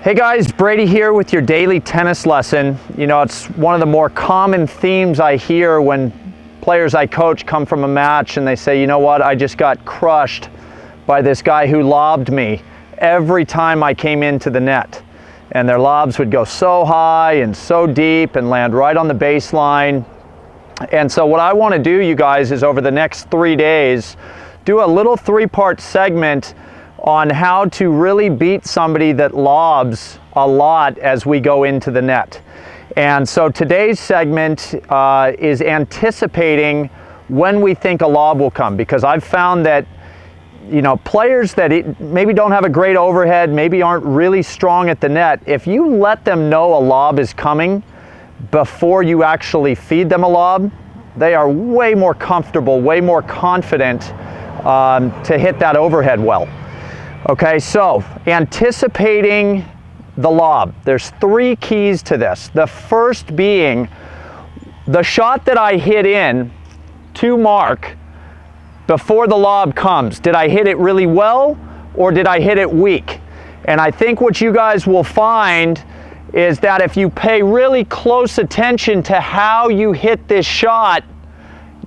Hey guys, Brady here with your daily tennis lesson. You know, it's one of the more common themes I hear when players I coach come from a match and they say, you know what, I just got crushed by this guy who lobbed me every time I came into the net. And their lobs would go so high and so deep and land right on the baseline. And so what I want to do, you guys, is over the next 3 days, do a little 3-part segment on how to really beat somebody that lobs a lot as we go into the net. And so today's segment is anticipating when we think a lob will come, because I've found that, you know, players that maybe don't have a great overhead, maybe aren't really strong at the net, if you let them know a lob is coming before you actually feed them a lob, they are way more comfortable, way more confident to hit that overhead well. Okay, so anticipating the lob. There's 3 keys to this. The first being the shot that I hit in to mark before the lob comes. Did I hit it really well or did I hit it weak? And I think what you guys will find is that if you pay really close attention to how you hit this shot,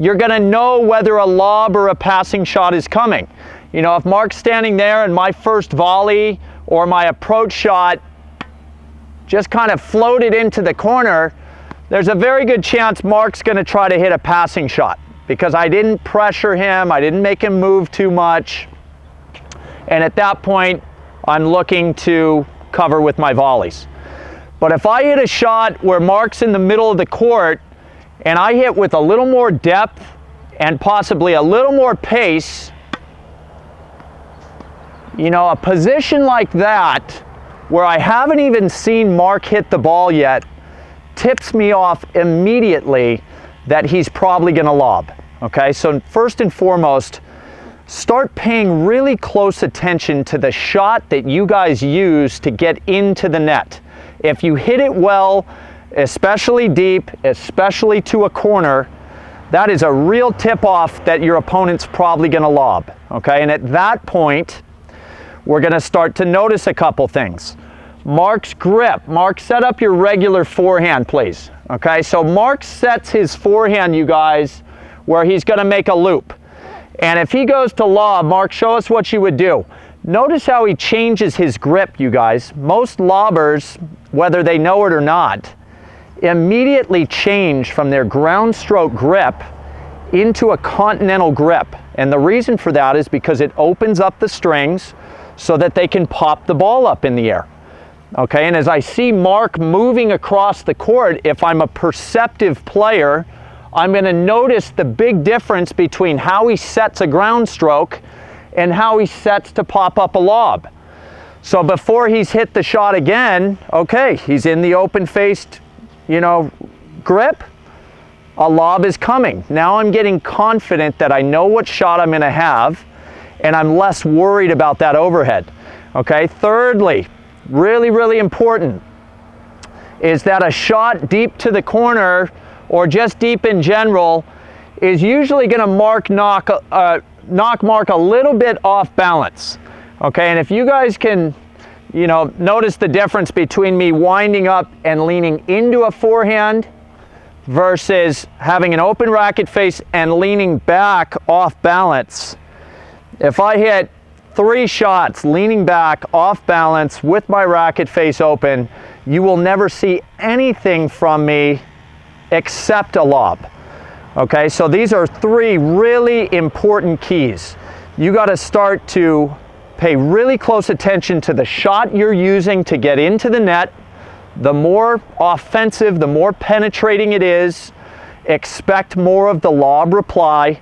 you're gonna know whether a lob or a passing shot is coming. You know, if Mark's standing there and my first volley or my approach shot just kind of floated into the corner, there's a very good chance Mark's going to try to hit a passing shot because I didn't pressure him, I didn't make him move too much. And at that point, I'm looking to cover with my volleys. But if I hit a shot where Mark's in the middle of the court and I hit with a little more depth and possibly a little more pace, you know, a position like that, where I haven't even seen Mark hit the ball yet, tips me off immediately that he's probably going to lob. Okay, so first and foremost, start paying really close attention to the shot that you guys use to get into the net. If you hit it well, especially deep, especially to a corner, that is a real tip-off that your opponent's probably going to lob. Okay, and at that point, we're going to start to notice a couple things. Mark's grip. Mark, set up your regular forehand, please. Okay, so Mark sets his forehand, you guys, where he's going to make a loop. And if he goes to lob, Mark, show us what you would do. Notice how he changes his grip, you guys. Most lobbers, whether they know it or not, immediately change from their ground stroke grip into a continental grip. And the reason for that is because it opens up the strings so that they can pop the ball up in the air. Okay, and as I see Mark moving across the court, if I'm a perceptive player, I'm going to notice the big difference between how he sets a ground stroke and how he sets to pop up a lob. So before he's hit the shot again, okay, he's in the open-faced, you know, grip, a lob is coming. Now I'm getting confident that I know what shot I'm going to have, and I'm less worried about that overhead. Okay, thirdly, really, really important, is that a shot deep to the corner or just deep in general is usually going to knock Mark a little bit off balance. Okay, and if you guys can, you know, notice the difference between me winding up and leaning into a forehand versus having an open racket face and leaning back off balance. If I hit 3 shots leaning back off balance with my racket face open, you will never see anything from me except a lob. Okay, so these are 3 really important keys. You got to start to pay really close attention to the shot you're using to get into the net. The more offensive, the more penetrating it is, expect more of the lob reply.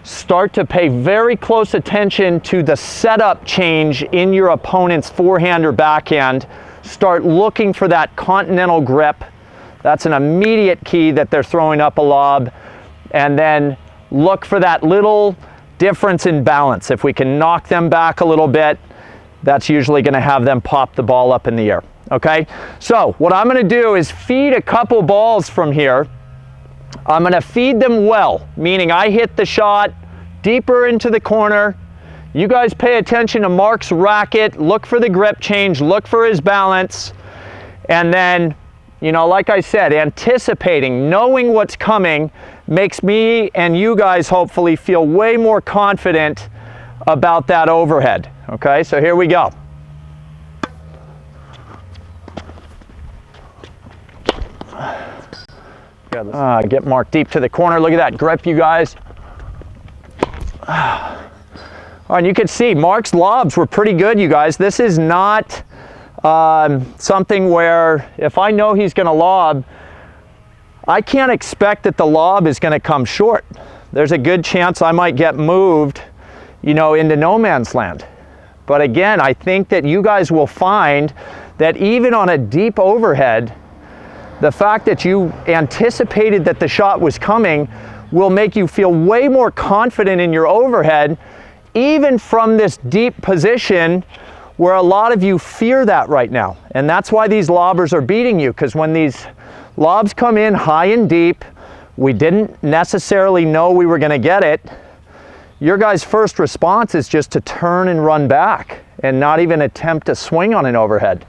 Start to pay very close attention to the setup change in your opponent's forehand or backhand. Start looking for that continental grip. That's an immediate key that they're throwing up a lob. And then look for that little difference in balance. If we can knock them back a little bit, that's usually going to have them pop the ball up in the air. Okay? So what I'm going to do is feed a couple balls from here. I'm going to feed them well, meaning I hit the shot deeper into the corner, You guys pay attention to Mark's racket, look for the grip change, look for his balance, and then, you know, like I said, anticipating, knowing what's coming makes me and you guys hopefully feel way more confident about that overhead. Okay, so here we go. Get Mark deep to the corner. Look at that grip, you guys. And you can see Mark's lobs were pretty good, you guys. This is not something where if I know he's going to lob, I can't expect that the lob is going to come short. There's a good chance I might get moved, you know, into no man's land. But again, I think that you guys will find that even on a deep overhead, the fact that you anticipated that the shot was coming will make you feel way more confident in your overhead, even from this deep position where a lot of you fear that right now. And that's why these lobbers are beating you, because when these lobs come in high and deep, we didn't necessarily know we were going to get it. Your guys' first response is just to turn and run back and not even attempt to swing on an overhead.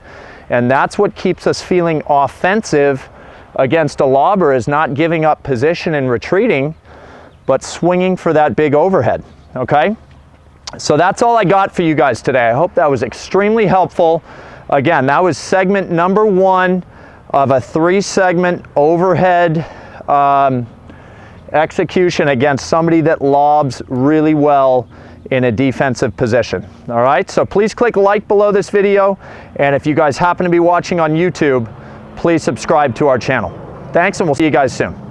And that's what keeps us feeling offensive against a lobber, is not giving up position and retreating, but swinging for that big overhead, okay? So that's all I got for you guys today. I hope that was extremely helpful. Again, that was segment number 1 of a 3-segment overhead execution against somebody that lobs really well in a defensive position. All right, so please click like below this video, and if you guys happen to be watching on YouTube, please subscribe to our channel. Thanks, and we'll see you guys soon.